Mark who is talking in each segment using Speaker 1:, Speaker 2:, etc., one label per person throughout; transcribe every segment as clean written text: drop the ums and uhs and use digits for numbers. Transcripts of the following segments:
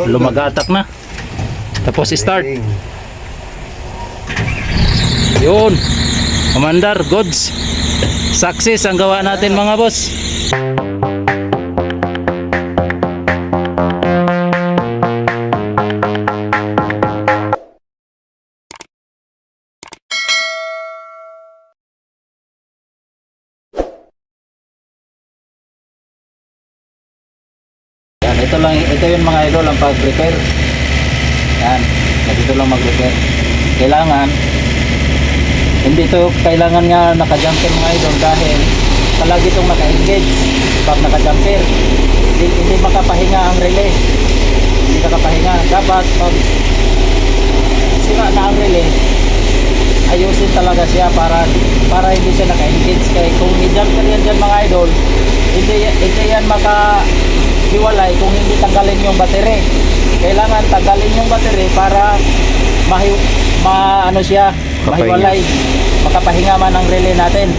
Speaker 1: lumagatak na. Tapos start. Yun. Commander, goods. Success ang gawa natin mga boss. Ito yung mga idol ang pag-repair. Yan, dito lang mag-repair. Kailangan hindi ito kailangan nga naka-jumper mga idol dahil palagi itong naka-engage pag naka-jumper. Hindi makapahinga ang relay. Hindi nakapahinga. Dapat pag sira na ang relay, ayusin talaga siya para hindi siya naka-engage. Kaya kung i-jumper yan dyan mga idol, hindi yan hiwalay kung hindi tanggalin yung battery. Kailangan tanggalin yung battery para mahiwalay, makapahinga man ang relay natin.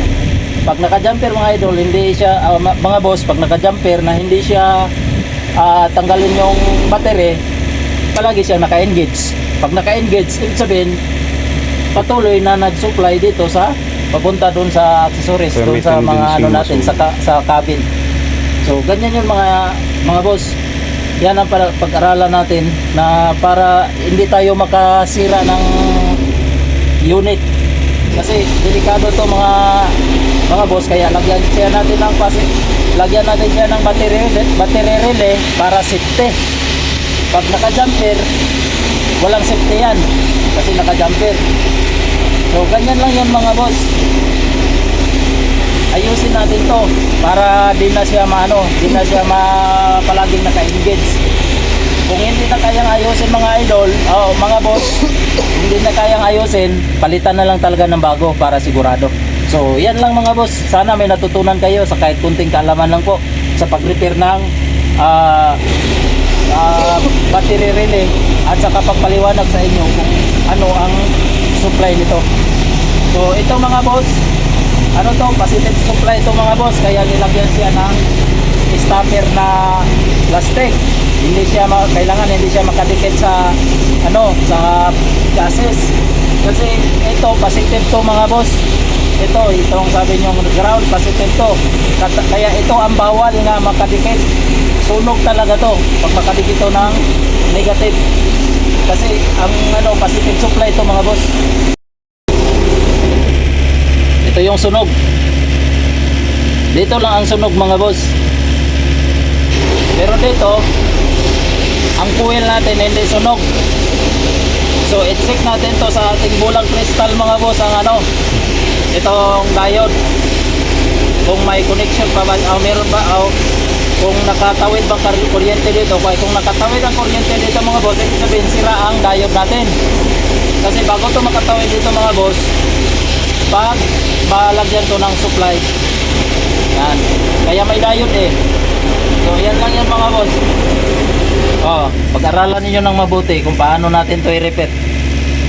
Speaker 1: Pag naka-jumper mga idol, hindi siya mga boss, pag naka-jumper na hindi siya tanggalin yung battery, palagi siyang naka-engage. Pag naka-engage, ibig sabihin patuloy na nag-supply dito sa papunta doon sa accessories, doon sa mga natin sa cabin. So ganyan yung mga boss. Yan ang pag-aralan natin na para hindi tayo makasira ng unit. Kasi delikado to mga boss, kaya lagyan natin siya ng battery relay para safety. Pag naka-jumper, walang safety yan kasi naka-jumper. So ganyan lang yan mga boss. Ayusin natin to para di na siya palaging naka-engage. Kung hindi na kayang ayusin mga idol, mga boss, hindi na kayang ayusin, palitan na lang talaga ng bago para sigurado. So yan lang mga boss, sana may natutunan kayo sa kahit kunting kaalaman lang po sa pag-repair ng battery relay at sa pagpaliwanag sa inyo kung ano ang supply nito. So ito mga boss, positive supply ito mga boss, kaya nilagyan siya ng stopper na plastic. Hindi siya makadikit sa chassis. Kasi ito positive to mga boss. Itong sabi nyo ground positive to. Kaya ito ang bawal nga makadikit. Sunog talaga to pag makadikit to ng negative. Kasi ang positive supply ito mga boss. Ito yung sunog. Dito lang ang sunog mga boss. Pero dito ang coil natin hindi sunog. So i-check natin to sa ating bulang crystal mga boss, ang itong diode, kung may connection pa ba, meron ba, kung nakatawid bang kuryente dito. Kung nakatawid ang kuryente dito mga boss, ibig sabihin sira ang diode natin. Kasi bago to makatawid dito mga boss, pag malagyan to ng supply yan, kaya may diode eh. So yan lang yan mga boss. Pag-aralan niyo ng mabuti kung paano natin to i-repair.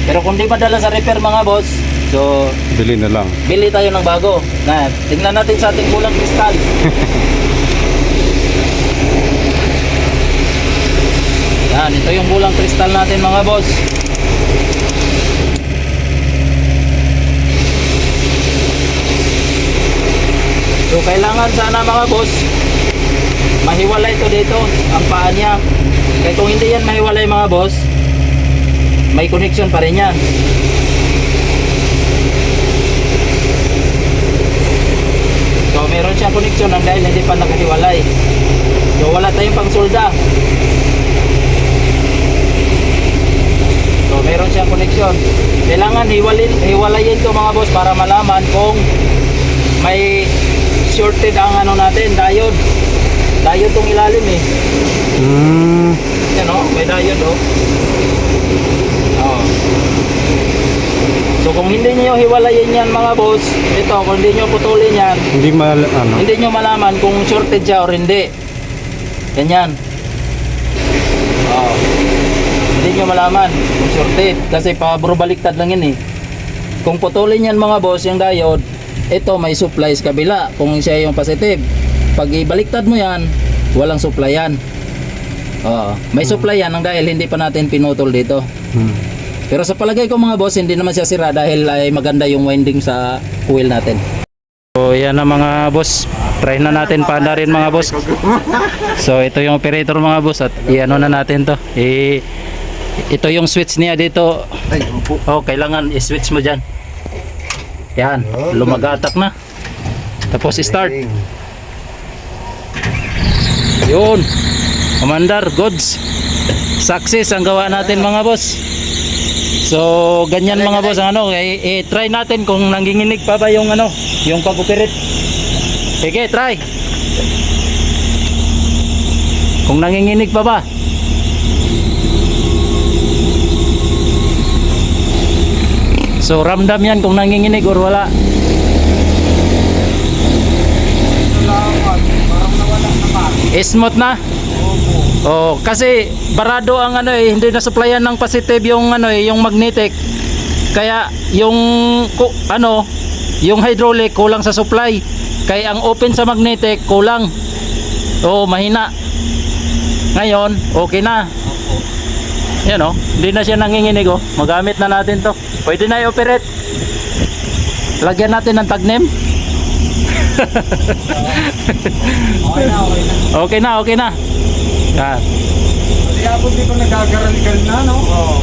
Speaker 1: Pero kung di madala sa repair mga boss, so
Speaker 2: bili na lang,
Speaker 1: bili tayo ng bago. Tingnan natin sa ating bulang kristal. Yan, ito yung bulang kristal natin mga boss. So kailangan sana mga boss mahiwalay to dito ang paa niya. Kaya kung hindi yan mahiwalay mga boss, may connection pa rin yan. So meron siyang connection ang dahil hindi pa nakahiwalay. So wala tayong pang solda. So meron siyang connection. Kailangan hiwalayin to mga boss para malaman kung may shorted ang natin, diode. Diode tong ilalim eh. Yan may diode So kung hindi niyo hiwalayin yan mga boss, kung hindi niyo putulin yan, hindi niyo malaman kung shorted siya or hindi. Ganyan. Hindi niyo malaman kung shorted kasi pabro baliktad lang yan eh. Kung putulin yan mga boss, yung diode, ito may supply sa kabila kung siya yung positive. Pag ibaliktad mo yan, walang supply yan. Oo. May supply yan ang dahil hindi pa natin pinutol dito. Pero sa palagay ko mga boss, hindi naman siya sira dahil ay maganda yung winding sa coil natin. So yan na mga boss. Try na natin paanda rin mga boss. So ito yung operator mga boss at i-ano na natin to. Ito yung switch niya dito.
Speaker 2: Ay, opo.
Speaker 1: Oh, kailangan i-switch mo dyan. Yan, lumagatak na. Tapos start. Yun. Commander, goods. Success ang gawa natin mga boss. So, ganyan mga boss ang ano, try natin kung nanginginig pa ba yung ano, yung pag-operate. Sige, try. Kung nanginginig pa ba. So, ramdam yan kung nanginginig or wala. Smooth na. Oh, kasi barado ang ano hindi na supplyan ng positive yung ano yung magnetic. Kaya yung yung hydraulic kulang sa supply. Kaya ang open sa magnetic kulang. Oh, mahina. Ngayon, okay na. Yan oh, hindi na siya nanginginig oh. Magamit na natin 'to. Pwede na i-operate. Lagyan natin ng tagnem. Okay na. Yan.
Speaker 2: Hindi ako dito nagagaral na, no? Oo.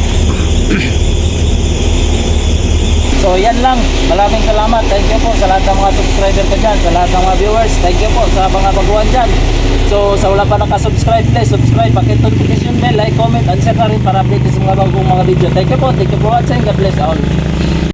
Speaker 1: So yan lang. Maraming salamat. Thank you po sa lahat ng mga subscriber ko dyan, sa lahat ng mga viewers. Thank you po sa mga baguhan dyan. So sa wala pa nakasubscribe, please subscribe, pakit notification bell, like, comment, and share na rin para update sa mga bagong mga video. Thank you po for watching. God bless all.